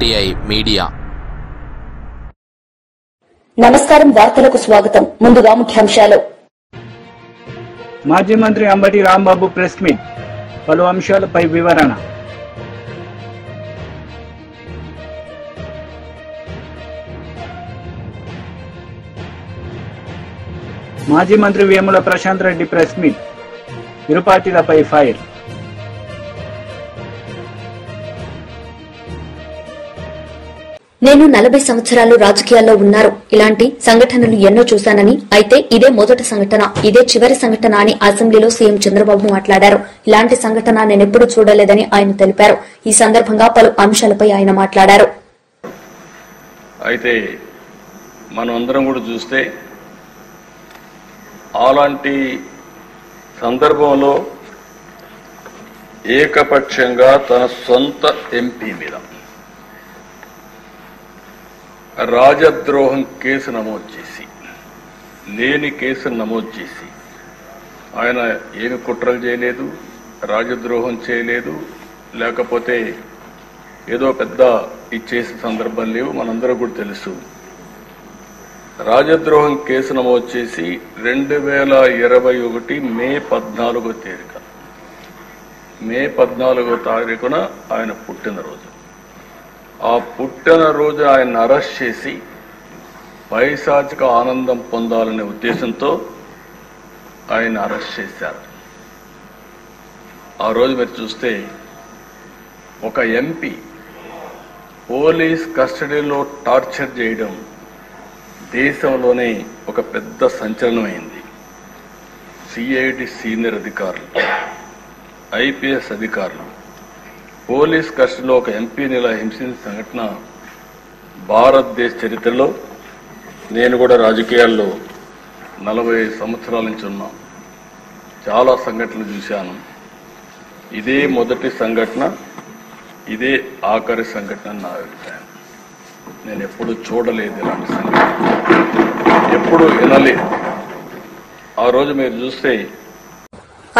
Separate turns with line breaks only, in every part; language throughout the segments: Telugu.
RTI media.
నమస్కారం. వార్తలకు స్వాగతం. ముందుగా ముఖ్యాంశాలు.
మాజీ మంత్రి అంబటి రాంబాబు ప్రెస్ మీట్, పలు అంశాలపై వివరణ. మాజీ మంత్రి వేముల ప్రశాంత్ రెడ్డి ప్రెస్ మీట్, ఇరు పార్టీలపై ఫైర్.
నేను 40 సంవత్సరాలు రాజకీయాల్లో ఉన్నారు. ఇలాంటి సంఘటనలు ఎన్నో చూశానని, అయితే ఇదే మొదటి సంఘటన, ఇదే చివరి సంఘటన అని అసెంబ్లీలో సీఎం చంద్రబాబు మాట్లాడారు. ఇలాంటి సంఘటన నేనెప్పుడు చూడలేదని ఆయన తెలిపారు. ఈ సందర్భంగా పలు అంశాలపై ఆయన మాట్లాడారు.
అయితే మనం అందరం కూడా చూస్తే అలాంటి సందర్భంలో ఏకపక్షంగా తన సొంత ఎంపీ మీద రాజద్రోహం కేసు నమోదు చేసి, లేని కేసును నమోదు చేసి, ఆయన ఏమి కుట్రలు చేయలేదు, రాజద్రోహం చేయలేదు, లేకపోతే ఏదో పెద్ద ఇచ్చేసే సందర్భం లేవు. మనందరూ కూడా తెలుసు. రాజద్రోహం కేసు నమోదు చేసి 2021 మే 14వ తేదీన, మే 14వ తారీఖున ఆయన పుట్టినరోజు. ఆ పుట్టినరోజు ఆయన అరెస్ట్ చేసి పైశాచిక ఆనందం పొందాలనే ఉద్దేశంతో ఆయన అరెస్ట్ చేశారు. ఆ రోజు మీరు చూస్తే ఒక ఎంపీ పోలీస్ కస్టడీలో టార్చర్ చేయడం దేశంలోనే ఒక పెద్ద సంచలనమైంది. సిఐడి సీనియర్ అధికారులు, ఐపీఎస్ అధికారులు పోలీస్ కస్టడీలో ఒక ఎంపీని ఇలా హింసించిన సంఘటన భారతదేశ చరిత్రలో, నేను కూడా రాజకీయాల్లో 40 సంవత్సరాల నుంచి ఉన్నా, చాలా సంఘటనలు చూశాను. ఇదే మొదటి సంఘటన, ఇదే ఆఖరి సంఘటన నా అభిప్రాయం. నేను ఎప్పుడు చూడలేదు ఇలాంటి సంఘటన, ఎప్పుడు వినలేదు. ఆ రోజు మీరు చూస్తే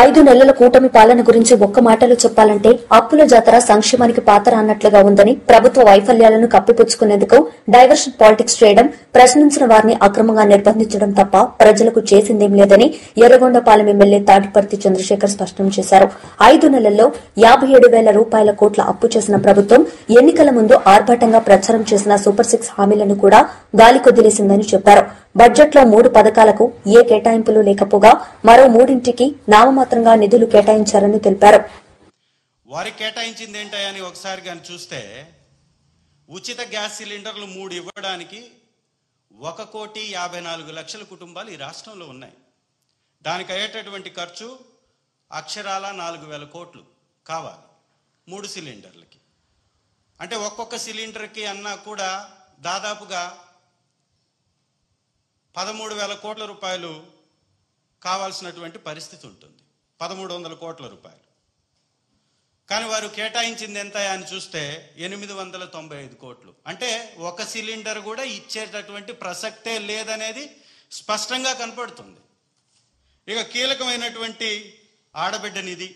5 నెలల కూటమి పాలన గురించి ఒక్క మాటలో చెప్పాలంటే అప్పుల జాతర సంక్షేమానికి పాత్ర అన్నట్లుగా ఉందని, ప్రభుత్వ వైఫల్యాలను కప్పిపుచ్చుకునేందుకు డైవర్షన్ పాలిటిక్స్ చేయడం, ప్రశ్నించిన వారిని అక్రమంగా నిర్బంధించడం తప్ప ప్రజలకు చేసిందేం లేదని ఎర్రగొండపాలెం ఎమ్మెల్యే తాటిపర్తి చంద్రశేఖర్ స్పష్టం చేశారు. 5 నెలల్లో 57,000 రూపాయల కోట్ల అప్పు చేసిన ప్రభుత్వం ఎన్నికల ముందు ఆర్భాటంగా ప్రచారం చేసిన సూపర్ 6 హామీలను కూడా గాలికొదిలేసిందని చెప్పారు. బడ్జెట్లో 3 పథకాలకు ఏ కేటాయింపులు లేకపోగా మరో 3ంటికి నామమాత్రంగా నిధులు కేటాయించారని తెలిపారు.
వారికి కేటాయించింది ఏంటని ఒకసారి కానీ చూస్తే, ఉచిత గ్యాస్ సిలిండర్లు 3 ఇవ్వడానికి 1,54,00,000 కుటుంబాలు ఈ రాష్ట్రంలో ఉన్నాయి. దానికి అయ్యేటటువంటి ఖర్చు అక్షరాల 4,000 కోట్లు కావాలి 3 సిలిండర్లకి. అంటే ఒక్కొక్క సిలిండర్కి అన్నా కూడా దాదాపుగా 13,000 కోట్ల రూపాయలు కావాల్సినటువంటి పరిస్థితి ఉంటుంది. 1,300 కోట్ల రూపాయలు. కానీ వారు కేటాయించింది ఎంత అని చూస్తే 895 కోట్లు. అంటే ఒక సిలిండర్ కూడా ఇచ్చేటటువంటి ప్రసక్తే లేదనేది స్పష్టంగా కనపడుతుంది. ఇక కీలకమైనటువంటి ఆడబిడ్డ నిధి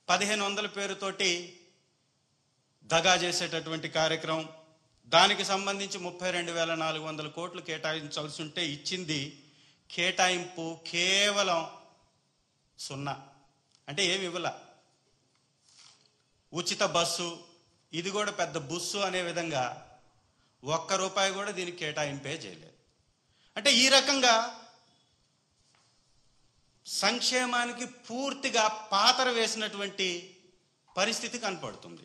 1,500 పేరుతోటి దగా చేసేటటువంటి కార్యక్రమం, దానికి సంబంధించి 32,400 కోట్లు కేటాయించాల్సి ఉంటే ఇచ్చింది కేటాయింపు కేవలం 0. అంటే ఏమి ఇవ్వలా. ఉచిత బస్సు, ఇది కూడా పెద్ద బుస్సు అనే విధంగా ₹1 కూడా దీనికి కేటాయింపే చేయలేదు. అంటే ఈ రకంగా సంక్షేమానికి పూర్తిగా పాతర వేసినటువంటి పరిస్థితి కనపడుతుంది.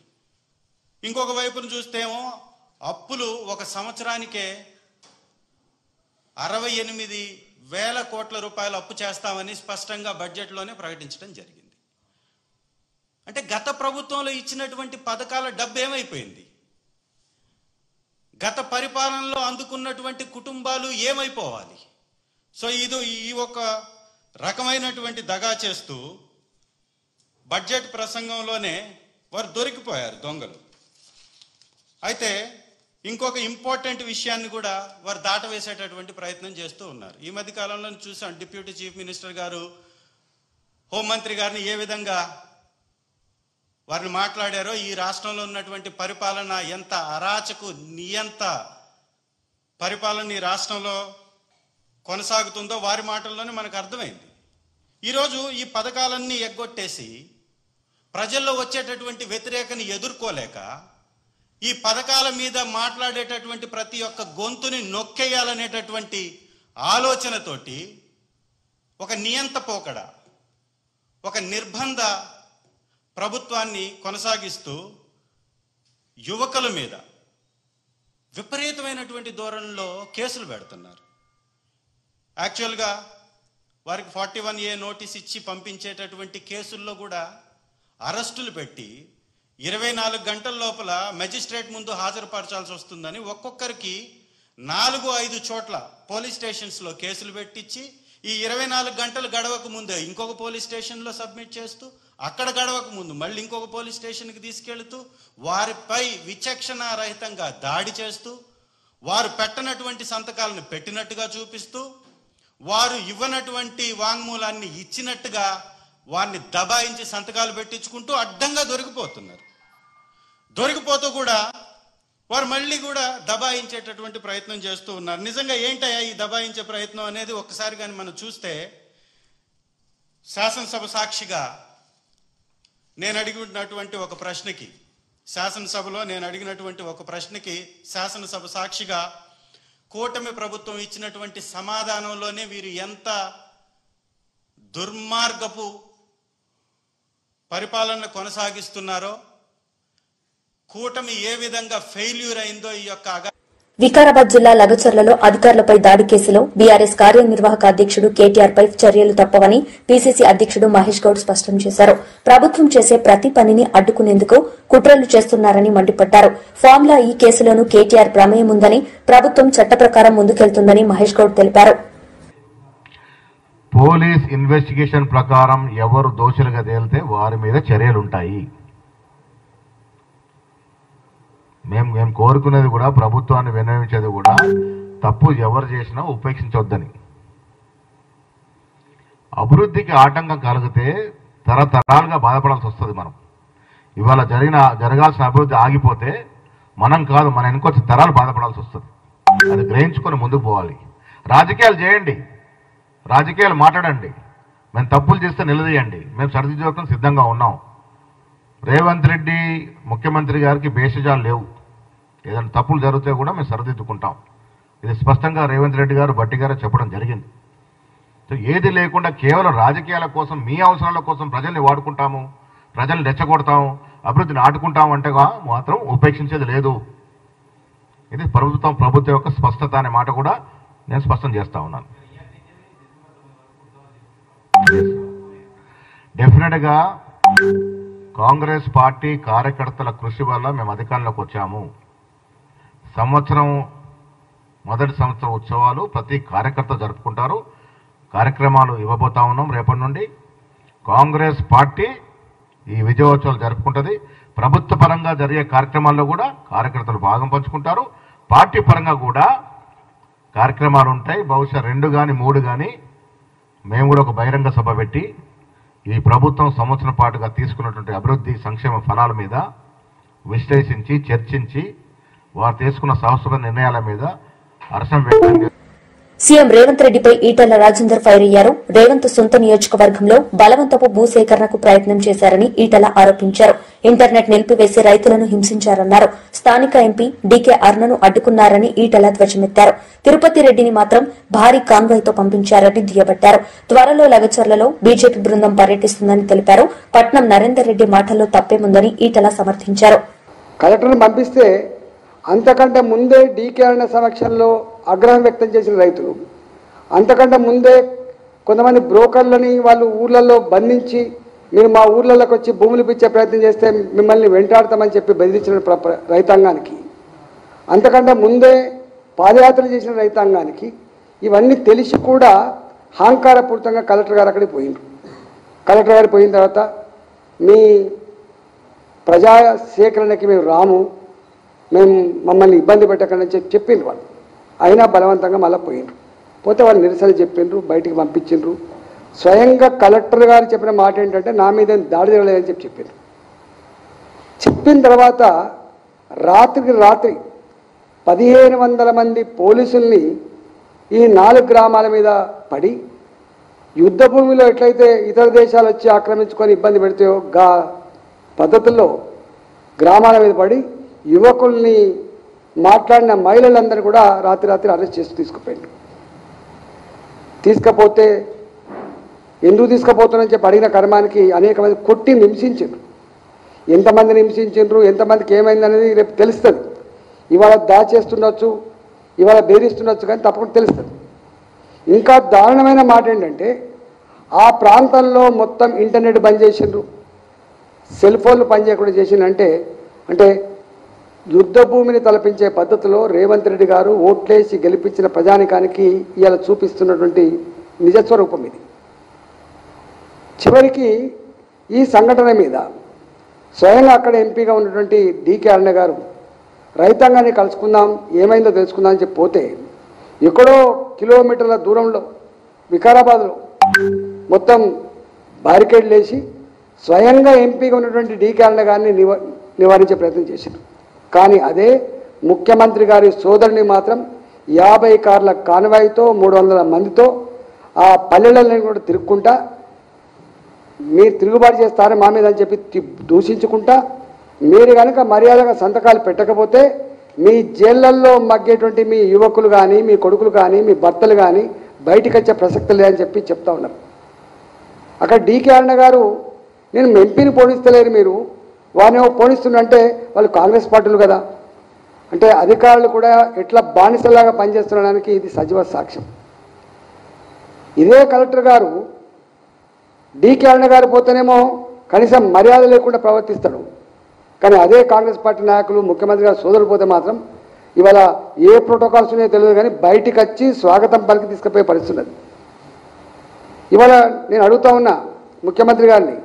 ఇంకొక వైపును చూస్తేమో అప్పులు ఒక సంవత్సరానికే 68,000 కోట్ల రూపాయలు అప్పు చేస్తామని స్పష్టంగా బడ్జెట్లోనే ప్రకటించడం జరిగింది. అంటే గత ప్రభుత్వంలో ఇచ్చినటువంటి పథకాల డబ్బు ఏమైపోయింది? గత పరిపాలనలో అందుకున్నటువంటి కుటుంబాలు ఏమైపోవాలి? సో ఈ ఒక రకమైనటువంటి దగా చేస్తూ బడ్జెట్ ప్రసంగంలోనే వారు దొరికిపోయారు దొంగలు. అయితే ఇంకొక ఇంపార్టెంట్ విషయాన్ని కూడా వారు దాటవేసేటటువంటి ప్రయత్నం చేస్తూ ఉన్నారు. ఈ మధ్య కాలంలో చూసాం, డిప్యూటీ చీఫ్ మినిస్టర్ గారు హోంమంత్రి గారిని ఏ విధంగా వారిని మాట్లాడారో ఈ రాష్ట్రంలో ఉన్నటువంటి పరిపాలన ఎంత అరాచకు నియంత పరిపాలన ఈ రాష్ట్రంలో కొనసాగుతుందో వారి మాటల్లోనే మనకు అర్థమైంది. ఈరోజు ఈ పథకాలన్నీ ఎగ్గొట్టేసి ప్రజల్లో వచ్చేటటువంటి వ్యతిరేకని ఎదుర్కోలేక ఈ పథకాల మీద మాట్లాడేటటువంటి ప్రతి ఒక్క గొంతుని నొక్కేయాలనేటటువంటి ఆలోచనతోటి ఒక నియంత పోకడ, ఒక నిర్బంధ ప్రభుత్వాన్ని కొనసాగిస్తూ యువకుల మీద విపరీతమైనటువంటి ధోరణిలో కేసులు పెడుతున్నారు. యాక్చువల్గా వారికి 41A నోటీస్ ఇచ్చి పంపించేటటువంటి కేసుల్లో కూడా అరెస్టులు పెట్టి 24 గంటల లోపల మెజిస్ట్రేట్ ముందు హాజరుపరచాల్సి వస్తుందని ఒక్కొక్కరికి 4-5 చోట్ల పోలీస్ స్టేషన్స్లో కేసులు పెట్టించి ఈ 24 గంటలు గడవక ముందే ఇంకొక పోలీస్ స్టేషన్లో సబ్మిట్ చేస్తూ అక్కడ గడవక ముందు మళ్ళీ ఇంకొక పోలీస్ స్టేషన్కి తీసుకెళ్తూ వారిపై విచక్షణారహితంగా దాడి చేస్తూ వారు పెట్టనటువంటి సంతకాలను పెట్టినట్టుగా చూపిస్తూ వారు ఇవ్వనటువంటి వాంగ్మూలాన్ని ఇచ్చినట్టుగా వారిని దబాయించి సంతకాలు పెట్టించుకుంటూ అడ్డంగా దొరికిపోతున్నారు. దొరికిపోతూ కూడా వారు మళ్ళీ కూడా దబాయించేటటువంటి ప్రయత్నం చేస్తూ ఉన్నారు. నిజంగా ఏంటయ్యా ఈ దబాయించే ప్రయత్నం అనేది ఒక్కసారి కానీ మనం చూస్తే, శాసనసభ సాక్షిగా నేను అడిగినటువంటి ఒక ప్రశ్నకి, శాసనసభలో నేను అడిగినటువంటి ఒక ప్రశ్నకి శాసనసభ సాక్షిగా కూటమి ప్రభుత్వం ఇచ్చినటువంటి సమాధానంలోనే వీరు ఎంత దుర్మార్గపు పరిపాలన కొనసాగిస్తున్నారో, కూటమి ఏ విధంగా ఫెయిల్యూర్ అయిందో ఈ యొక్క
వికారాబాద్ జిల్లా లగచర్లలో అధికారులపై దాడి కేసులో బీఆర్ఎస్ కార్యనిర్వాహక అధ్యక్షుడు కేటీఆర్ పై చర్యలు తప్పవని పీసీసీ అధ్యక్షుడు మహేష్ గౌడ్ స్పష్టం చేశారు. ప్రభుత్వం చేసే ప్రతి పనిని అడ్డుకునేందుకు కుట్రలు చేస్తున్నారని మండిపడ్డారు. ఫార్ములా ఈ కేసులోనూ కేటీఆర్ ప్రమేయం ఉందని, ప్రభుత్వం చట్ట ప్రకారం ముందుకెళ్తుందని మహేష్ గౌడ్ తెలిపారు.
పోలీస్ ఇన్వెస్టిగేషన్ ప్రకారం ఎవరు దోషులుగా తేలితే వారి మీద చర్యలుంటాయి. మేము కోరుకునేది కూడా, ప్రభుత్వాన్ని విన్నవించేది కూడా, తప్పు ఎవరు చేసినా ఉపేక్షించొద్దని. అభివృద్ధికి ఆటంకం కలిగితే తరతరాలుగా బాధపడాల్సి వస్తుంది. మనం ఇవాళ జరగాల్సిన అభివృద్ధి ఆగిపోతే మనం కాదు, మన వెనుకొచ్చి తరాలు బాధపడాల్సి వస్తుంది. అది గ్రహించుకొని ముందుకు పోవాలి. రాజకీయాలు చేయండి, రాజకీయాలు మాట్లాడండి, మేము తప్పులు చేస్తే నిలదీయండి, మేము సరిదిద్దుకోవడం సిద్ధంగా ఉన్నాం. రేవంత్ రెడ్డి ముఖ్యమంత్రి గారికి భేషజాలు లేవు. ఏదైనా తప్పులు జరిగితే కూడా మేము సరిదిద్దుకుంటాం. ఇది స్పష్టంగా రేవంత్ రెడ్డి గారు, భట్టి గారు చెప్పడం జరిగింది. సో ఏది లేకుండా కేవలం రాజకీయాల కోసం, మీ అవసరాల కోసం ప్రజల్ని వాడుకుంటాము, ప్రజల్ని రెచ్చగొడతాము, అభివృద్ధిని ఆడుకుంటాము అంటే మాత్రం ఉపేక్షించేది లేదు. ఇది ప్రభుత్వం యొక్క స్పష్టత అనే మాట కూడా నేను స్పష్టం చేస్తా ఉన్నాను. డెఫినెట్గా కాంగ్రెస్ పార్టీ కార్యకర్తల కృషి వల్ల మేము అధికారంలోకి వచ్చాము. మొదటి సంవత్సరం ఉత్సవాలు ప్రతి కార్యకర్త జరుపుకుంటారు. కార్యక్రమాలు ఇవ్వబోతా ఉన్నాం. రేపటి నుండి కాంగ్రెస్ పార్టీ ఈ విజయోత్సవాలు జరుపుకుంటుంది. ప్రభుత్వ పరంగా జరిగే కార్యక్రమాల్లో కూడా కార్యకర్తలు భాగం పంచుకుంటారు. పార్టీ పరంగా కూడా కార్యక్రమాలు ఉంటాయి. బహుశా 2 కానీ 3 కానీ మేము కూడా ఒక బహిరంగ సభ పెట్టి ఈ ప్రభుత్వం సంవత్సరం పాటుగా తీసుకున్నటువంటి అభివృద్ధి సంక్షేమ ఫలాల మీద విశ్లేషించి, చర్చించి, వారు తీసుకున్న సాహసోపేత నిర్ణయాల మీద హర్షం వ్యక్తం.
సీఎం రేవంత్ రెడ్డిపై ఈటెల రాజేందర్ ఫైర్ అయ్యారు. రేవంత్ సొంత నియోజకవర్గంలో బలవంతపు భూసేకరణకు ప్రయత్నం చేశారని ఈటెల ఆరోపించారు. ఇంటర్నెట్ నిలిపివేసి రైతులను హింసించారన్నారు. స్థానిక ఎంపీ డీకే అరుణను అడ్డుకున్నారని ఈటెల ధ్వజమెత్తారు. తిరుపతి రెడ్డిని మాత్రం భారీ కాన్వాయ్తో పంపించారని దుయ్యబట్టారు. త్వరలో లగచర్లలో బీజేపీ బృందం పర్యటిస్తుందని తెలిపారు. పట్నం నరేందర్ రెడ్డి మాటల్లో తప్పేముందని ఈటెల సమర్థించారు.
కలెక్టర్ను పంపిస్తే అంతకంటే ముందే డీకే అరుణ సమక్షంలో ఆగ్రహం వ్యక్తం చేసిన రైతులు, అంతకంటే ముందే కొంతమంది బ్రోకర్లని వాళ్ళు ఊర్లలో బంధించి మీరు మా ఊర్లలోకి వచ్చి భూములు పిచ్చే ప్రయత్నం చేస్తే మిమ్మల్ని వెంటాడతామని చెప్పి బెదిరించిన రైతాంగానికి, అంతకంటే ముందే పాదయాత్ర చేసిన రైతాంగానికి ఇవన్నీ తెలిసి కూడా అహంకారపూరితంగా కలెక్టర్ గారు అక్కడికి పోయిండ్రు. కలెక్టర్ గారు పోయిన తర్వాత మీ ప్రజా సేకరణకి మేము రాము, మేము మమ్మల్ని ఇబ్బంది పెట్టకండి అని చెప్పిండ్రు వాళ్ళు. అయినా బలవంతంగా మళ్ళీ పోయిండ్రు. పోతే వాళ్ళు నిరసన చెప్పిండ్రు, బయటికి పంపించిండ్రు. స్వయంగా కలెక్టర్ గారు చెప్పిన మాట ఏంటంటే నా మీద దాడి జరగలేదని చెప్పిండ్రు. చెప్పిన తర్వాత రాత్రికి రాత్రి 1500 మంది పోలీసుల్ని ఈ 4 గ్రామాల మీద పడి యుద్ధ భూమిలో ఎట్లయితే ఇతర దేశాలు వచ్చి ఆక్రమించుకొని ఇబ్బంది పెడితాయో గా పద్ధతుల్లో గ్రామాల మీద పడి యువకుల్ని మాట్లాడిన మహిళలందరూ కూడా రాత్రి అరెస్ట్ చేసి తీసుకుపోయారు. తీసుకపోతే ఎందుకు తీసుకుపోతున్నారని చెప్పి అడిగిన కర్మానికి అనేక మంది కొట్టి హింసించారు. ఎంతమందిని హింసించారు, ఎంతమందికి ఏమైందనేది రేపు తెలుస్తుంది. ఇవాళ దాచేస్తుండొచ్చు, ఇవాళ బెదిరిస్తుండొచ్చు, కానీ తప్పకుండా తెలుస్తుంది. ఇంకా దారుణమైన మాట ఏంటంటే ఆ ప్రాంతంలో మొత్తం ఇంటర్నెట్ బంద్ చేసిండ్రు, సెల్ ఫోన్లు పనిచేయకుండా చేసిందంటే అంటే యుద్ధ భూమిని తలపించే పద్ధతిలో రేవంత్ రెడ్డి గారు ఓట్లేసి గెలిపించిన ప్రజానికానికి ఇవాళ చూపిస్తున్నటువంటి నిజస్వరూపం ఇది. చివరికి ఈ సంఘటన మీద స్వయంగా అక్కడ ఎంపీగా ఉన్నటువంటి డికే అరుణ గారు రైతాంగాన్ని కలుసుకుందాం, ఏమైందో తెలుసుకుందాం అని చెప్పి పోతే ఎక్కడో కిలోమీటర్ల దూరంలో వికారాబాద్లో మొత్తం బారికేడ్లు వేసి స్వయంగా ఎంపీగా ఉన్నటువంటి డికే అరుణ గారిని నివారించే ప్రయత్నం చేశారు. కానీ అదే ముఖ్యమంత్రి గారి సోదరుని మాత్రం 50 కార్ల కాన్వాయ్తో 300 మందితో ఆ పల్లెలని కూడా తిరుక్కుంటా మీరు తిరుగుబాటు చేస్తారని మా మీద అని చెప్పి దూషించుకుంటా మీరు కనుక మర్యాదగా సంతకాలు పెట్టకపోతే మీ జైళ్ళల్లో మగ్గేటువంటి మీ యువకులు కానీ మీ కొడుకులు కానీ మీ భర్తలు కానీ బయటికి వచ్చే ప్రసక్తి లేదని చెప్పి చెప్తా ఉన్నారు. అక్కడ డికే అరుణ గారు నేను ఎంపీని పోనిస్తలేరు, మీరు వారిని పోనిస్తున్నంటే వాళ్ళు కాంగ్రెస్ పార్టీలు కదా అంటే అధికారులు కూడా ఎట్లా బానిసలాగా పనిచేస్తుండడానికి ఇది సజీవ సాక్ష్యం. ఇదే కలెక్టర్ గారు డికే అరుణ గారు పోతేనేమో కనీసం మర్యాద లేకుండా ప్రవర్తిస్తాడు, కానీ అదే కాంగ్రెస్ పార్టీ నాయకులు ముఖ్యమంత్రి గారు సోదరులు పోతే మాత్రం ఇవాళ ఏ ప్రోటోకాల్స్ ఉన్నాయో తెలియదు కానీ బయటికి వచ్చి స్వాగతం పలికి తీసుకుపోయే పరిస్థితి ఉన్నది. ఇవాళ నేను అడుగుతా ఉన్నా ముఖ్యమంత్రి గారిని,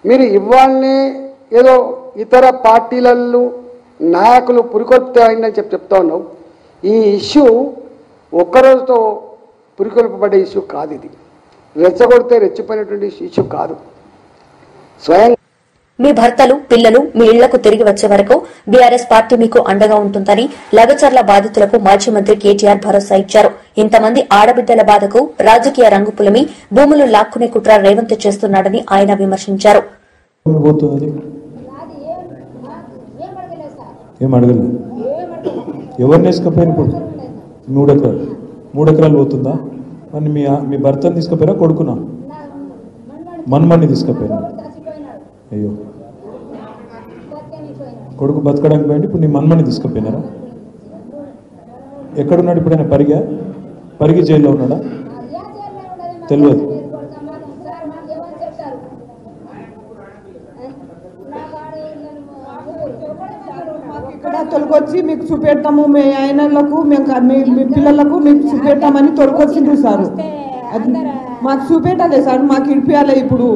మీరు ఇవాళనే ఏదో ఇతర పార్టీలలో నాయకులు పురికొల్పితే అయిందని చెప్తా ఉన్నావు. ఈ ఇష్యూ ఒక్కరోజుతో పురికొల్పబడే ఇష్యూ కాదు, ఇది రెచ్చగొడితే రెచ్చిపోయినటువంటి ఇష్యూ కాదు. స్వయం
మీ భర్తలు పిల్లలు మీ ఇళ్లకు తిరిగి వచ్చే వరకు బీఆర్ఎస్ పార్టీ మీకు అండగా ఉంటుందని లగచర్ల బాధితులకు మాజీ మంత్రి కేటీఆర్ భరోసా ఇచ్చారు. ఇంతమంది ఆడబిడ్డల బాధకు రాజకీయ రంగు పులిమి భూములు లాక్కునే కుట్ర రేవంత్ చేస్తున్నాడని ఆయన విమర్శించారు.
మూడు ఎకరాలు పోతుందా? మరి మీ భర్తను తీసుకుపోయినా కొడుకున్నా మన్మన్ని తీసుకుపోయినా? అయ్యో, కొడుకు బతకడానికి పోయింది, ఇప్పుడు నీ మన్మని తీసుకుపోయినారా? ఎక్కడున్నాడు ఇప్పుడైనా? పరిగి జైల్లో ఉన్నాడా? తెలియదు.
ఇక్కడ తొలగొచ్చి మీకు చూపెడతాము, మీ ఆయనలకు మీ పిల్లలకు మీకు చూపెడతామని తొలగొచ్చిండ్రు సార్. అది మాకు చూపెట్టాలి సార్, మాకు ఇడిపియాలి. ఇప్పుడు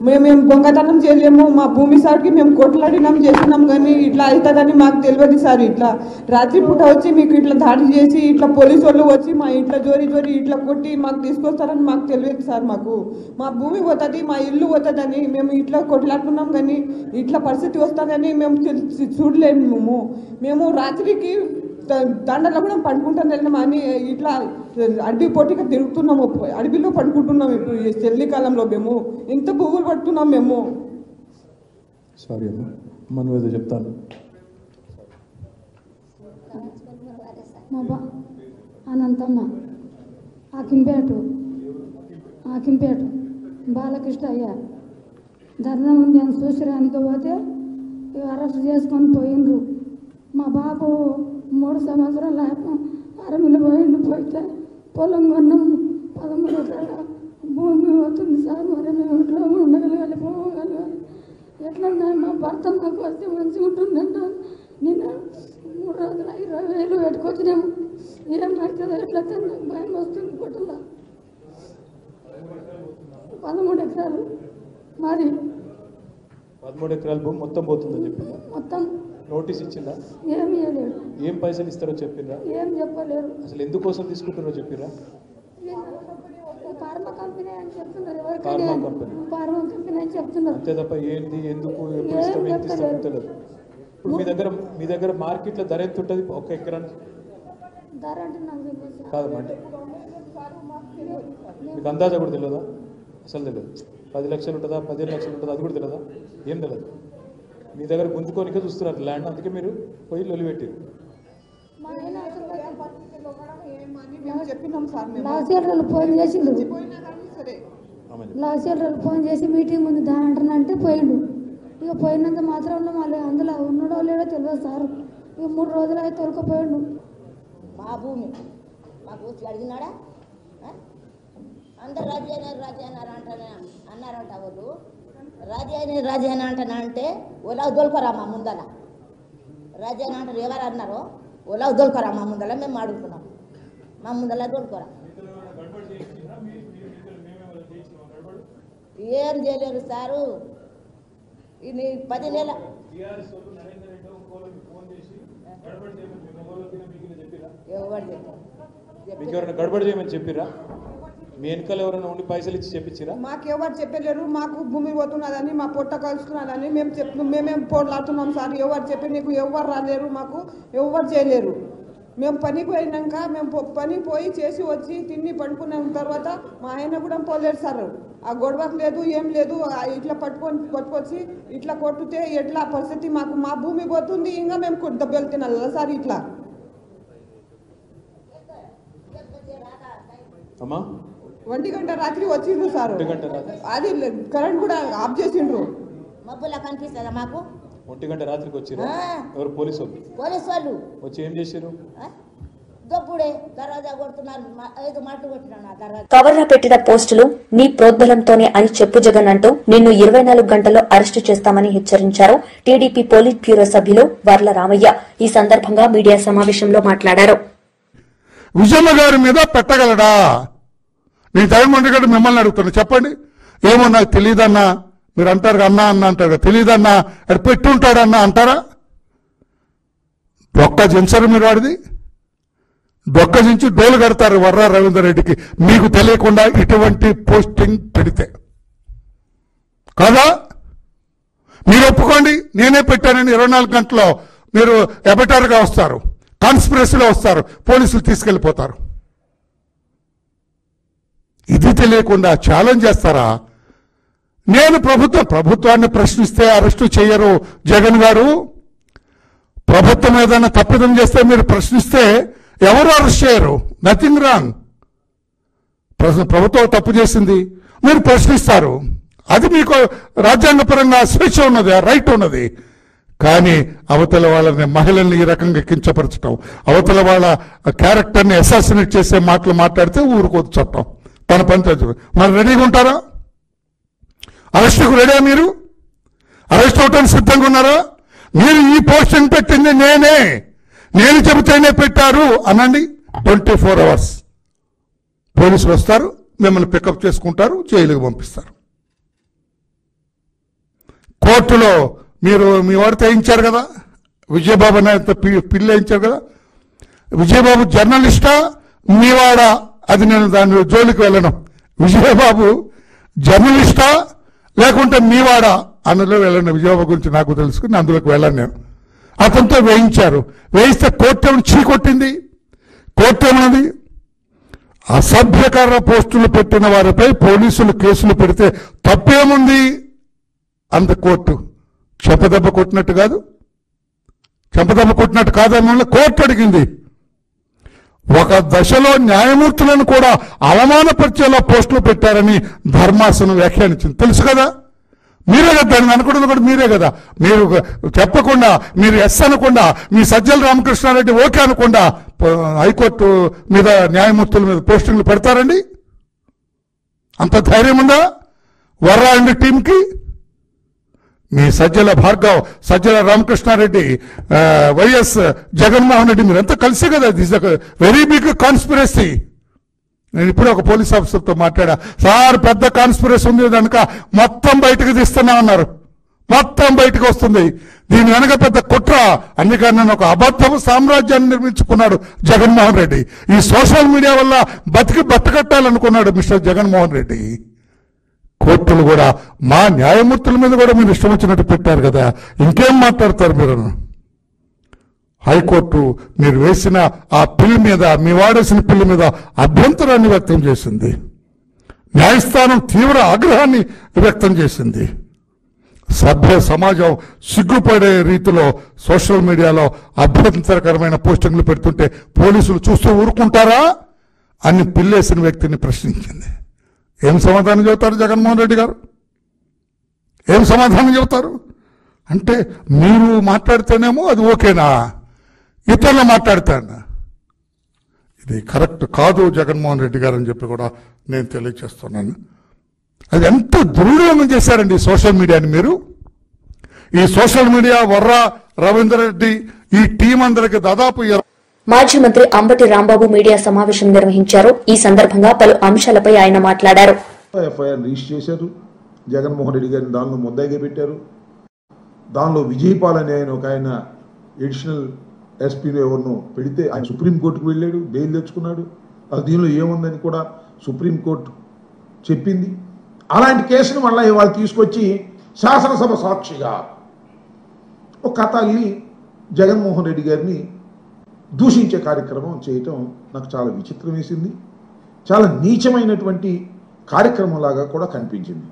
మేము దొంగతనం చేయలేము, మా భూమి సార్కి మేము కొట్లాడినాం చేసినాం, కానీ ఇట్లా అవుతుందని మాకు తెలియదు సార్. ఇట్లా రాత్రిపూట వచ్చి మీకు ఇట్లా దాడి చేసి ఇట్లా పోలీసు వాళ్ళు వచ్చి మా ఇంట్లో జోరి ఇట్లా కొట్టి మాకు తీసుకొస్తారని మాకు తెలియదు సార్. మాకు మా భూమి పోతుంది, మా ఇల్లు పోతుందని మేము ఇట్లా కొట్లాడుతున్నాం, కానీ ఇట్లా పరిస్థితి వస్తుందని మేము చూడలేము. మేము రాత్రికి దండలో కూడా పండుకుంటాం వెళ్ళినాం అని ఇట్లా అడవి పొట్టిగా తిరుగుతున్నాము, అడవిలో పండుకుంటున్నాం. ఇప్పుడు ఈ చలికాలంలో మేము ఎంత పువ్వులు పడుతున్నాం మేము.
సారీ అమ్మా, మనం ఏదో చెప్తాను.
అనంతమ్మ ఆకింపేట బాలకృష్ణ అయ్యా ధర్నా ఉంది అని చూసడానికి పోతే అరెస్ట్ చేసుకొని పోయిండ్రు. మా బాబు 3 సంవత్సరాల అరమిలు పోయితే పొలం కొన్నాం, 13 ఎకరాల భూమి అవుతుంది సార్. మరి మేము ఇంట్లో ఉండగలగాలి, పోగలగాలి. ఎట్లా మా భర్త నాకు వస్తే మంచిగా ఉంటుందంట. నేను 3 రోజులు 20,000 పెట్టుకొచ్చినాము. ఏమవుతుందో ఎట్లా నాకు భయం వస్తుంది. గుట్టలో 13 ఎకరాలు మాది.
13 ఎకరాల భూమి మొత్తం పోతుందని చెప్పిందా?
మొత్తం
నోటీస్ ఇచ్చిందా?
ఏమి ఇవ్వలేడు.
ఏం పైసలు ఇస్తారో చెప్పిండ్రా?
ఏం చెప్పలేరు.
అసలు ఎందుకోసం తీసుకుంటారో చెప్పిర్రా?
ఫార్మా కంపెనీ అని చెప్తున్నారు.
Pharma company.
ఫార్మా కంపెనీ అని చెప్తున్నారు.
అంతే తప్ప ఏంది ఎందుకు ఎప్పుడు ఇస్తాం ఎంత ఇస్తాం తెలియదు. ఇప్పుడు మీ దగ్గర మార్కెట్లో ధర ఎంత ఉంటుంది ఒక ఎకరానికి?
ధర అంటే నాకు తెలియదు
కాదమ్మా, అంటే మీకు అందాజా కూడా తెలియదా? అసలు తెలియదు. 10 లక్షలు ఉంటుందా 15 లక్షలు ఉంటుందా అది కూడా తెలియదా? ఏం తెలియదు. మీ దగ్గర గుంజుకోనికే చూస్తున్నారు ల్యాండ్, అందుకే మీరు పోయి లొలిపెట్టారు.
మా ఆయన
చెప్పినాం సార్
లాస్ట్ ఇయర్ వాళ్ళు ఫోన్ చేసిండు. లాస్ట్ ఇయర్ వాళ్ళు ఫోన్ చేసి మీటింగ్ ఉంది దా అంటానంటే పోయిండు. ఇక పోయినంత మాత్రం మళ్ళీ అందులో ఉన్నాడో లేడో తెలియదు సార్. ఇక 3 రోజులు అయితే తొలకపోయిండు.
మా భూమి మాకు అడిగినాడా? అందరు రాజీ అయినారు అన్నారంట వాళ్ళు. రాజీ అయినా అంటనా అంటే ఓలా దొలకరా మా ముందల. రాజీ అయినా అంటారు ఎవరు అన్నారో ఓలా దొలకరా మా ముందల. మేము అడుగుతున్నాం మా ముందల దొలకరా. ఏం చేయలేరు సారు. ఇది 10 నెలల
గడబడి చేయమని చెప్పిరా? మీ వెనకాల ఎవరైనా ఉండి పైసలు ఇచ్చి చెప్పించిరా?
మాకు ఎవరు చెప్పలేరు. మాకు భూమి పోతున్నదని మా పొట్ట కలుస్తున్నదని మేమేం పోట్లాడుతున్నాం సార్. ఎవరు చెప్పి నీకు ఎవరు రాలేరు, మాకు ఎవరు చేయలేరు. మేము పనికి పోయినాక మేము పని పోయి చేసి వచ్చి తిని పడుకున్న తర్వాత మా ఆయన కూడా పోలేరు సార్. ఆ గొడవకు లేదు ఏం లేదు. ఇట్లా పట్టుకొచ్చి ఇట్లా కొట్టితే ఎట్లా పరిస్థితి? మాకు మా భూమి పోతుంది, ఇంకా మేము దెబ్బలు తినాలి సార్. ఇట్లా
అమ్మా
1 గంట రాత్రి వచ్చిండ్రు సార్. అది కరెంట్ కూడా ఆఫ్ చేసిండ్రు.
మబ్బులా కనిపిస్తుందా మాకు?
1 గంట రాత్రికి వచ్చిరా? ఎవరు? పోలీసు
వాళ్ళు
వచ్చి ఏం చేశారు?
దొప్పుడే దర్వాజా కొడుతున్నారు. 5 మాటలు కొట్టినా.
కవర్లో పెట్టిన పోస్టులు నీ ప్రోద్బలంతోనే అని చెప్పు జగన్ అంటూ నిన్ను 24 గంటల్లో అరెస్టు చేస్తామని హెచ్చరించారు టీడీపీ పోలిట్ బ్యూరో సభ్యులు వర్ల రామయ్య. ఈ సందర్భంగా మీడియా సమావేశంలో మాట్లాడారు.
విజయమ్మ గారి మీద పెట్టగలడా? నేను జగన్మోహన్ రెడ్డి గారు మిమ్మల్ని అడుగుతున్నా, చెప్పండి. ఏమో నాకు తెలియదన్నా మీరు అంటారు, అన్నా అన్న అంటారు, తెలియదన్నా అది పెట్టుంటాడన్నా అంటారా? డొక్క జించరు మీరు వాడిది. డొక్క జించి డోలు కడతారు వర్రా రవీందర్ రెడ్డికి మీకు తెలియకుండా ఇటువంటి పోస్టింగ్ పెడితే. కాదా? మీరు ఒప్పుకోండి, నేనే పెట్టానని 24 గంటల్లో మీరు ఎబటార్గా వస్తారు, కాన్స్పిరసీలో వస్తారు, పోలీసులు తీసుకెళ్లిపోతారు. ఇది తెలియకుండా ఛాలెంజ్ చేస్తారా? నేను ప్రభుత్వాన్ని ప్రశ్నిస్తే అరెస్టు చేయరు జగన్ గారు. ప్రభుత్వం ఏదైనా తప్పిదం చేస్తే మీరు ప్రశ్నిస్తే ఎవరు అరెస్ట్ చేయరు. Nothing wrong. ప్రభుత్వం తప్పు చేసింది, మీరు ప్రశ్నిస్తారు. అది మీకు రాజ్యాంగపరంగా స్వేచ్ఛ ఉన్నది, రైట్ ఉన్నది. కానీ అవతల వాళ్ళని, మహిళల్ని ఈ రకంగా కించపరచడం, అవతల వాళ్ళ క్యారెక్టర్ని అసాసినేట్ చేసే మాటలు మాట్లాడితే ఊరుకోదు చట్టం. తన పని తెలుసు. మరి రెడీగా ఉంటారా? అరెస్టుకు రెడీ? మీరు అరెస్ట్ అవటానికి సిద్ధంగా ఉన్నారా? మీరు ఈ పోస్టింగ్ పెట్టింది నేను చెబితేనే పెట్టారు అనండి. 24 hours పోలీసులు వస్తారు, మిమ్మల్ని పికప్ చేసుకుంటారు, జైలుకి పంపిస్తారు. కోర్టులో మీరు మీ వాడితో వేయించారు కదా, విజయబాబు అనే పిల్ల వేయించారు కదా. విజయబాబు జర్నలిస్టా మీవాడా? అది నేను దాని జోలికి వెళ్ళను. విజయబాబు జర్నలిస్టా లేకుంటే మీవాడా అందులో వెళ్ళను. విజయబాబు గురించి నాకు తెలుసుకుని అందులోకి వెళ్ళను నేను. అతనితో వేయించారు. వేయిస్తే కోర్టు ఏమైనా చీకొట్టింది? కోర్టు ఏమన్నది? అసభ్యకర పోస్టులు పెట్టిన వారిపై పోలీసులు కేసులు పెడితే తప్పేముంది? అంత కోర్టు చెంపదెబ్బ కొట్టినట్టు కాదు, చెంపదెబ్బ కొట్టినట్టు కాదని కోర్టు అడిగింది. ఒక దశలో న్యాయమూర్తులను కూడా అవమానపరిచేలా పోస్టులు పెట్టారని ధర్మాసనం వ్యాఖ్యానించింది. తెలుసు కదా? మీరే కదా దాన్ని అనుకుంటుంది కూడా మీరే కదా. మీరు చెప్పకుండా, మీరు ఎస్ అనకుండా, మీ సజ్జల రామకృష్ణారెడ్డి ఓకే అనకుండా హైకోర్టు మీద, న్యాయమూర్తుల మీద పోస్టింగ్లు పెడతారండి? అంత ధైర్యం ఉందా వర్రా అండ్ టీంకి? మీ సజ్జల భార్గవ్, సజ్జల రామకృష్ణారెడ్డి, వైఎస్ జగన్మోహన్ రెడ్డి మీరంతా కలిసే కదా. This very big conspiracy. నేను ఇప్పుడు ఒక పోలీస్ ఆఫీసర్తో మాట్లాడా. సార్ పెద్ద కాన్స్పిరసీ ఉంది కనుక మొత్తం బయటకు తీస్తున్నామన్నారు. మొత్తం బయటకు వస్తుంది. దీని వెనక పెద్ద కుట్ర. అందుకని నేను ఒక అబద్ధపు సామ్రాజ్యాన్ని నిర్మించుకున్నాడు జగన్మోహన్ రెడ్డి. ఈ సోషల్ మీడియా వల్ల బట్టకట్టాలనుకున్నాడు మిస్టర్ జగన్మోహన్ రెడ్డి. కోర్టులు కూడా మా న్యాయమూర్తుల మీద కూడా మీరు ఇష్టం వచ్చినట్టు పెట్టారు కదా, ఇంకేం మాట్లాడతారు మీరు? హైకోర్టు మీరు వేసిన ఆ పిల్ మీద, మీ వాడేసిన పిల్ మీద అభ్యంతరాన్ని వ్యక్తం చేసింది. న్యాయస్థానం తీవ్ర ఆగ్రహాన్ని వ్యక్తం చేసింది. సభ్య సమాజం సిగ్గుపడే రీతిలో సోషల్ మీడియాలో అభ్యంతరకరమైన పోస్టింగ్లు పెడుతుంటే పోలీసులు చూస్తూ ఊరుకుంటారా అని పిల్లేసిన వ్యక్తిని ప్రశ్నించింది. ఏం సమాధానం చెబుతారు జగన్మోహన్ రెడ్డి గారు? ఏం సమాధానం చెబుతారు? అంటే మీరు మాట్లాడితేనేమో అది ఓకేనా, ఇతరులు మాట్లాడతాను ఇది కరెక్ట్ కాదు జగన్మోహన్ రెడ్డి గారు అని చెప్పి కూడా నేను తెలియజేస్తున్నాను. అది ఎంత దుర్వినియోగం చేశారండి సోషల్ మీడియాని మీరు. ఈ సోషల్ మీడియా వర్రా రవీందర్ రెడ్డి ఈ టీం అందరికి దాదాపు
మాజీ మంత్రి అంబటి రాంబాబు మీడియా సమావేశం నిర్వహించారు. ఈ సందర్భంగా పలు అంశాలపై ఆయన మాట్లాడారు.
ఎఫ్ఐఆర్ రిజిస్టర్ చేశారు, జగన్మోహన్ రెడ్డి గారిని దానిలో ముద్దాయిగా పెట్టారు. దానిలో విజయపాల్ అని ఆయన ఎడిషనల్ ఎస్పీలో ఎవరినో పెడితే ఆయన సుప్రీంకోర్టుకు వెళ్ళాడు, బెయిల్ తెచ్చుకున్నాడు. అది దీనిలో ఏముందని కూడా సుప్రీంకోర్టు చెప్పింది. అలాంటి కేసును మళ్ళీ ఇవాళ తీసుకొచ్చి శాసనసభ సాక్షిగా ఒక కథ అల్లి జగన్మోహన్ రెడ్డి గారిని దూషించే కార్యక్రమం చేయటం నాకు చాలా విచిత్రం వేసింది. చాలా నీచమైనటువంటి కార్యక్రమంలాగా కూడా కనిపించింది.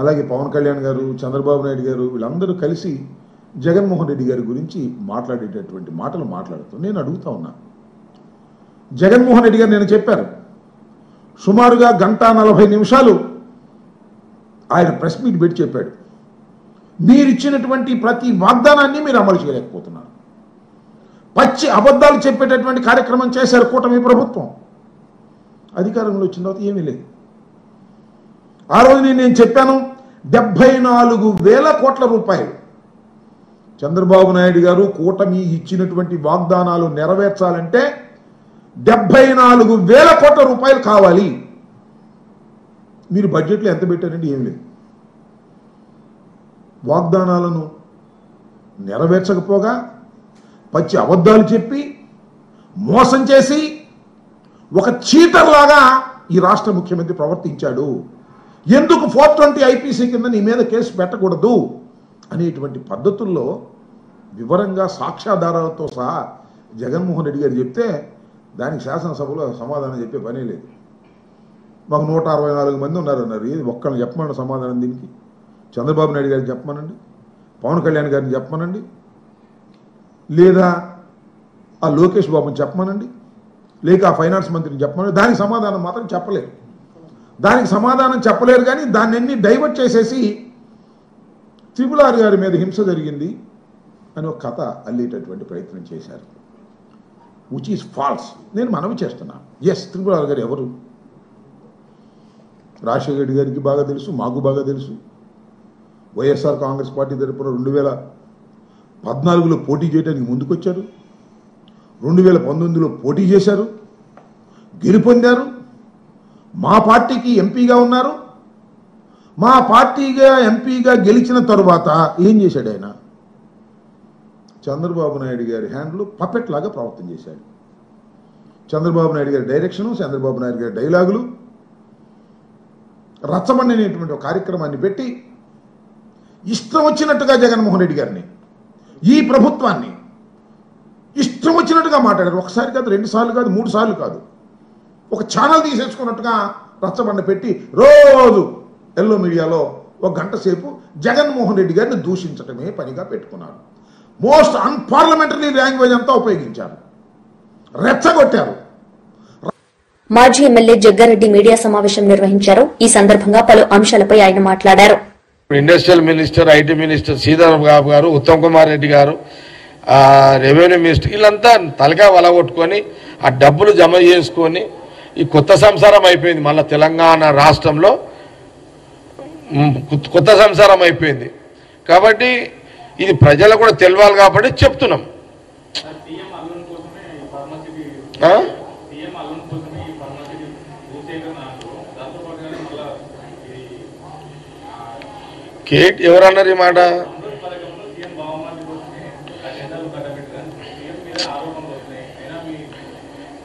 అలాగే పవన్ కళ్యాణ్ గారు, చంద్రబాబు నాయుడు గారు వీళ్ళందరూ కలిసి జగన్మోహన్ రెడ్డి గారి గురించి మాట్లాడేటటువంటి మాటలు మాట్లాడుతూ నేను అడుగుతా ఉన్నా, జగన్మోహన్ రెడ్డి గారు నేను చెప్పారు సుమారుగా 1:40 ఆయన ప్రెస్ మీట్ పెట్టి చెప్పాడు, మీరు ఇచ్చినటువంటి ప్రతి వాగ్దానాన్ని మీరు అమలు చేయలేకపోతున్నారు. పచ్చి అబద్ధాలు చెప్పేటటువంటి కార్యక్రమం చేశారు కూటమి ప్రభుత్వం. అధికారంలో వచ్చిన తర్వాత ఏమీ లేదు. ఆ రోజు నేను చెప్పాను 74,000 కోట్ల రూపాయలు చంద్రబాబు నాయుడు గారు కూటమి ఇచ్చినటువంటి వాగ్దానాలు నెరవేర్చాలంటే 74,000 కోట్ల రూపాయలు కావాలి. మీరు బడ్జెట్లో ఎంత పెట్టారండి? ఏం లేదు. వాగ్దానాలను నెరవేర్చకపోగా పచ్చి అబద్ధాలు చెప్పి మోసం చేసి ఒక చీటర్లాగా ఈ రాష్ట్ర ముఖ్యమంత్రి ప్రవర్తించాడు. ఎందుకు 420 ఐపీసీ కింద నీ మీద కేసు పెట్టకూడదు అనేటువంటి పద్ధతుల్లో వివరంగా సాక్ష్యాధారాలతో సహా జగన్మోహన్ రెడ్డి గారు చెప్తే దానికి శాసనసభలో సమాధానం చెప్పే పనే లేదు. మాకు 164 మంది ఉన్నారన్నారు. ఒక్కరిని చెప్పమనండి సమాధానం. దీనికి చంద్రబాబు నాయుడు గారిని చెప్పమనండి, పవన్ కళ్యాణ్ గారిని చెప్పమనండి, లేదా ఆ లోకేష్ బాబుని చెప్పమనండి, లేక ఆ ఫైనాన్స్ మంత్రిని చెప్పమనండి. దానికి సమాధానం మాత్రం చెప్పలేరు. దానికి సమాధానం చెప్పలేరు. కానీ దాన్ని అన్ని డైవర్ట్ చేసేసి RRR గారి మీద హింస జరిగింది అని ఒక కథ అల్లేటటువంటి ప్రయత్నం చేశారు, విచ్ ఈజ్ ఫాల్స్. నేను మనవి చేస్తున్నా, ఎస్ RRR గారు ఎవరు? రాజశేఖర రెడ్డి గారికి బాగా తెలుసు, మాకు బాగా తెలుసు. వైఎస్ఆర్ కాంగ్రెస్ పార్టీ తరపున 2014లో పోటీ చేయడానికి ముందుకొచ్చారు, 2019లో పోటీ చేశారు, గెలుపొందారు. మా పార్టీకి ఎంపీగా ఉన్నారు. మా పార్టీగా ఎంపీగా గెలిచిన తరువాత ఏం చేశాడు ఆయన? చంద్రబాబు నాయుడు గారి హ్యాండ్లో పపెట్ లాగా ప్రవర్తన చేశాడు. చంద్రబాబు నాయుడు గారి డైరెక్షను, చంద్రబాబు నాయుడు గారి డైలాగులు, రచ్చబండి అనేటువంటి ఒక కార్యక్రమాన్ని పెట్టి ఇష్టం వచ్చినట్టుగా జగన్మోహన్ రెడ్డి గారిని, ఈ ప్రభుత్వాన్ని ఇష్టం వచ్చినట్టుగా మాట్లాడారు. ఒకసారి కాదు, 2 సార్లు కాదు, 3 సార్లు కాదు. ఒక ఛానల్ తీసేసుకున్నట్టుగా రచ్చబండ పెట్టి రోజు ఎల్లో మీడియాలో 1 గంట సేపు జగన్మోహన్ రెడ్డి గారిని దూషించడమే పనిగా పెట్టుకున్నారు. మోస్ట్ అన్పార్లమెంటరీ లాంగ్వేజ్ అంతా ఉపయోగించారు, రెచ్చగొట్టారు.
మాజీ ఎమ్మెల్యే జగ్గారెడ్డి మీడియా సమావేశం నిర్వహించారు. ఈ సందర్భంగా పలు అంశాలపై ఆయన మాట్లాడారు.
Industrial minister, IT minister Sitaram Babu గారు, ఉత్తమ్ కుమార్ రెడ్డి గారు, రెవెన్యూ మినిస్టర్ వీళ్ళంతా తలకాయ వలగొట్టుకొని ఆ డబ్బులు జమ చేసుకొని ఈ కొత్త సంసారం అయిపోయింది. మళ్ళీ తెలంగాణ రాష్ట్రంలో కొత్త సంసారం అయిపోయింది. కాబట్టి ఇది ప్రజలకు కూడా తెలవాలి కాబట్టి చెప్తున్నాం. ఎవరన్నారు ఈ మాట?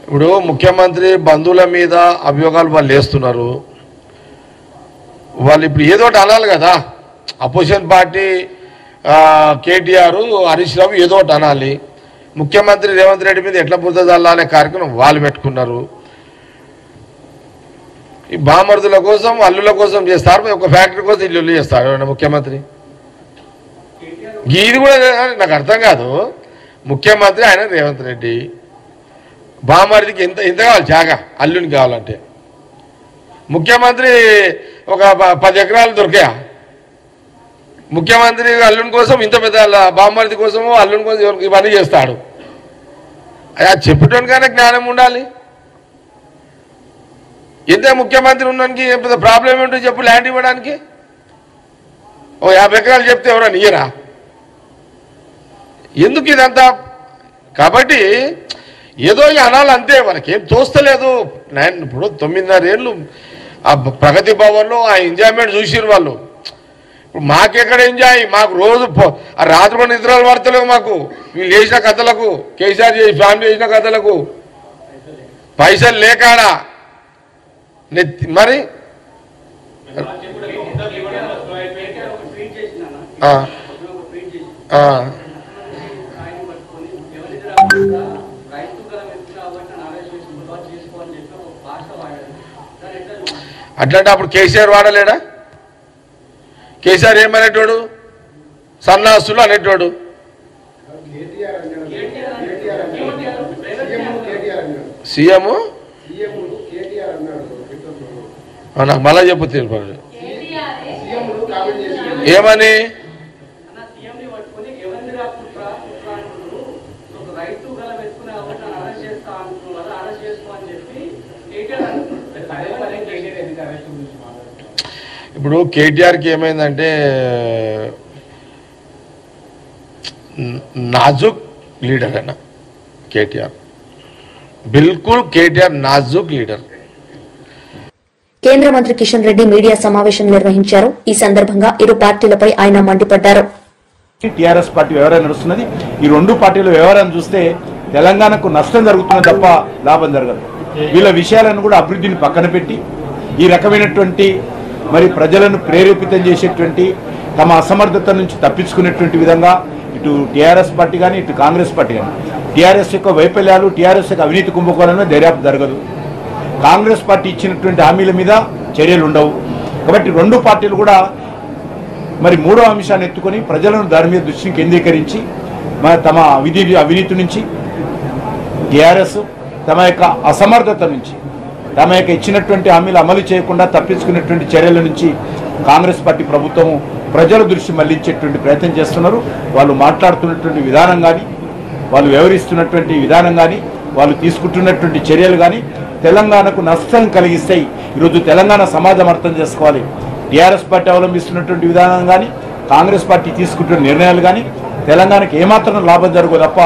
ఇప్పుడు ముఖ్యమంత్రి బంధువుల మీద అభియోగాలు వాళ్ళు వేస్తున్నారు. వాళ్ళు ఇప్పుడు ఏదో ఒకటి అనాలి కదా. అపోజిషన్ పార్టీ కేటీఆర్, హరీష్ రావు ఏదో ఒకటి అనాలి. ముఖ్యమంత్రి రేవంత్ రెడ్డి మీద ఎట్లా బుద్ధ చల్లాలనే కార్యక్రమం వాళ్ళు పెట్టుకున్నారు. ఈ బామర్దుల కోసం అల్లుల కోసం చేస్తారు, ఒక ఫ్యాక్టరీ కోసం ఇల్లు చేస్తారు ముఖ్యమంత్రి. ఇది కూడా నాకు అర్థం కాదు. ముఖ్యమంత్రి ఆయన రేవంత్ రెడ్డి, బామర్దికి ఎంత కావాలి జాగా అల్లుని కావాలంటే. ముఖ్యమంత్రి ఒక 10 ఎకరాలు దొరికాయా? ముఖ్యమంత్రి అల్లుని కోసం ఇంత పెద్ద బామర్ది కోసము అల్లుని కోసం ఇవన్నీ చేస్తాడు. అది చెప్పేటోనికైనా జ్ఞానం ఉండాలి. ఎంత ముఖ్యమంత్రి ఉన్నానికి ఏం పెద్ద ప్రాబ్లం ఏంటో చెప్పు. ల్యాండ్ ఇవ్వడానికి ఓ 50 ఎకరాలు చెప్తే ఎవరన్నా ఇయ్యరా? ఎందుకు ఇదంతా? కాబట్టి ఏదో అనాలి అంతే. మనకేం తోస్తలేదు. ఇప్పుడు 9.5 ఏళ్ళు ఆ ప్రగతి భవన్లో ఆ ఎంజాయ్మెంట్ చూసిరు వాళ్ళు. ఇప్పుడు మాకెక్కడ ఎంజాయ్? మాకు రోజు ఆ రాత్రి కూడా నిద్రలు పడతలేవు మాకు. వీళ్ళు చేసిన కథలకు, కేసీఆర్ ఫ్యామిలీ చేసిన కథలకు పైసలు లేకాడా మరి. అట్లాంటి అప్పుడు కేసీఆర్ వాడలేడా? కేసీఆర్ ఏమనేటోడు? సన్నాసులు అనేటోడు. సీఎం నాకు మళ్ళా చెప్పు తెలుపు. ఏమని? ఇప్పుడు కేటీఆర్కి ఏమైందంటే నాజుక్ లీడర్ అయినా కేటీఆర్, బిల్కుల్ కేటీఆర్ నాజుక్ లీడర్.
కేంద్ర మంత్రి కిషన్ రెడ్డి మీడియా సమావేశం నిర్వహించారు. ఈ సందర్భంగా ఇరు పార్టీలపై ఆయన మండిపడ్డారు.
టీఆర్ఎస్ పార్టీ వ్యవహారం నడుస్తున్నది. ఈ రెండు పార్టీల వ్యవహారం చూస్తే తెలంగాణకు నష్టం జరుగుతున్నది తప్ప లాభం జరగదు. వీళ్ళ విషయాలను కూడా అభివృద్ధిని పక్కన పెట్టి ఈ రకమైనటువంటి మరి ప్రజలను ప్రేరేపితం చేసేటువంటి తమ అసమర్థత నుంచి తప్పించుకునేటువంటి విధంగా ఇటు టీఆర్ఎస్ పార్టీ కానీ ఇటు కాంగ్రెస్ పార్టీ కానీ టీఆర్ఎస్ యొక్క వైఫల్యాలు, టీఆర్ఎస్ యొక్క అవినీతి కుంభకోణమే దర్యాప్తు జరగదు. కాంగ్రెస్ పార్టీ ఇచ్చినటువంటి హామీల మీద చర్యలు ఉండవు. కాబట్టి రెండు పార్టీలు కూడా మరి మూడో అంశాన్ని ఎత్తుకొని ప్రజలను దాని మీద దృష్టిని కేంద్రీకరించి తమ అవినీతి నుంచి, టీఆర్ఎస్ తమ యొక్క అసమర్థత నుంచి, తమ యొక్క ఇచ్చినటువంటి హామీలు అమలు చేయకుండా తప్పించుకునేటువంటి చర్యల నుంచి కాంగ్రెస్ పార్టీ ప్రభుత్వం ప్రజల దృష్టి మళ్లించేటువంటి ప్రయత్నం చేస్తున్నారు. వాళ్ళు మాట్లాడుతున్నటువంటి విధానం కానీ, వాళ్ళు వ్యవహరిస్తున్నటువంటి విధానం కానీ, వాళ్ళు తీసుకుంటున్నటువంటి చర్యలు కానీ తెలంగాణకు నష్టం కలిగిస్తాయి. ఈరోజు తెలంగాణ సమాజం అర్థం చేసుకోవాలి. టీఆర్ఎస్ పార్టీ అవలంబిస్తున్నటువంటి విధానం కానీ, కాంగ్రెస్ పార్టీ తీసుకుంటున్న నిర్ణయాలు కానీ తెలంగాణకు ఏమాత్రం లాభం జరగదు తప్ప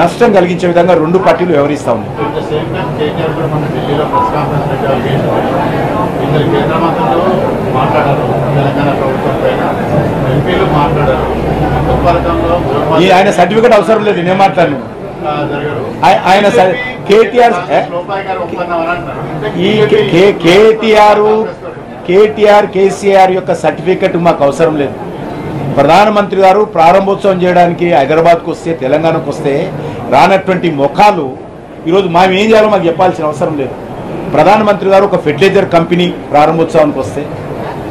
నష్టం కలిగించే విధంగా రెండు పార్టీలు వ్యవహరిస్తా ఉన్నాయి. ఆయన సర్టిఫికేట్ అవసరం లేదు, నేను మాట్లాడను. ఆయన కేటీఆర్ కేసీఆర్ యొక్క సర్టిఫికెట్ మాకు అవసరం లేదు. ప్రధానమంత్రి గారు ప్రారంభోత్సవం చేయడానికి హైదరాబాద్కు వస్తే, తెలంగాణకు వస్తే రానటువంటి ముఖాలు ఈరోజు మేము ఏం చేయాలో మాకు చెప్పాల్సిన అవసరం లేదు. ప్రధానమంత్రి గారు ఒక ఫెర్టిలైజర్ కంపెనీ ప్రారంభోత్సవానికి వస్తే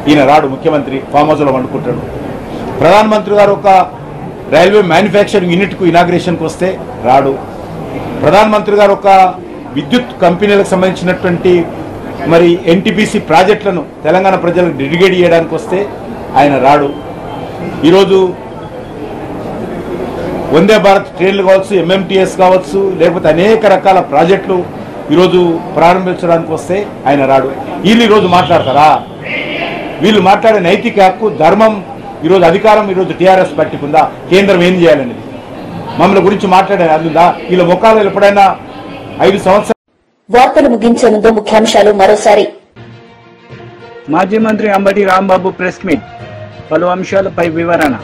ఈయన రాడు, ముఖ్యమంత్రి ఫామ్ హౌస్లో వండుకుంటాడు. ప్రధానమంత్రి గారు ఒక రైల్వే మ్యానుఫ్యాక్చరింగ్ యూనిట్కు ఇనాగ్రేషన్కి వస్తే రాడు. ప్రధానమంత్రి గారు ఒక విద్యుత్ కంపెనీలకు సంబంధించినటువంటి మరి ఎన్టీపీసీ ప్రాజెక్టులను తెలంగాణ ప్రజలకు డెడికేట్ చేయడానికి వస్తే ఆయన రాడు. ఈరోజు వందే భారత్ ట్రైన్లు కావచ్చు, ఎంఎంటీఎస్ కావచ్చు, లేకపోతే అనేక రకాల ప్రాజెక్టులు ఈరోజు ప్రారంభించడానికి వస్తే ఆయన రాడు. వీళ్ళు ఈరోజు మాట్లాడతారా? వీళ్ళు మాట్లాడే నైతిక హక్కు, ధర్మం, ఈరోజు అధికారం ఈరోజు టీఆర్ఎస్ పార్టీకి ఉందా? కేంద్రం ఏం చేయాలనేది మమ్మల్ని గురించి మాట్లాడే అందుందా? వీళ్ళ ముఖాలు ఎప్పుడైనా 5 సంవత్సరాలు.
వార్తలు ముగించే ముందు ముఖ్యాంశాలు మరోసారి.
మాజీ మంత్రి అంబటి రాంబాబు ప్రెస్ మీట్, పలు అంశాలపై వివరణ.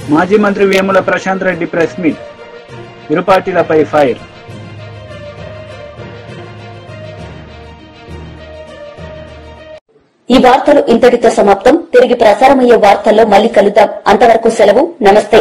మాజీ మంత్రి వేముల ప్రశాంత్ రెడ్డి ప్రెస్ మీట్. ఇరు పార్టీలపై ఫైర్.
ఈ వార్తలు ఇంతటితో సమాప్తం. తిరిగి ప్రసారమయ్యే వార్తల్లో మళ్లీ కలుద్దాం. అంతవరకు సెలవు. నమస్తే.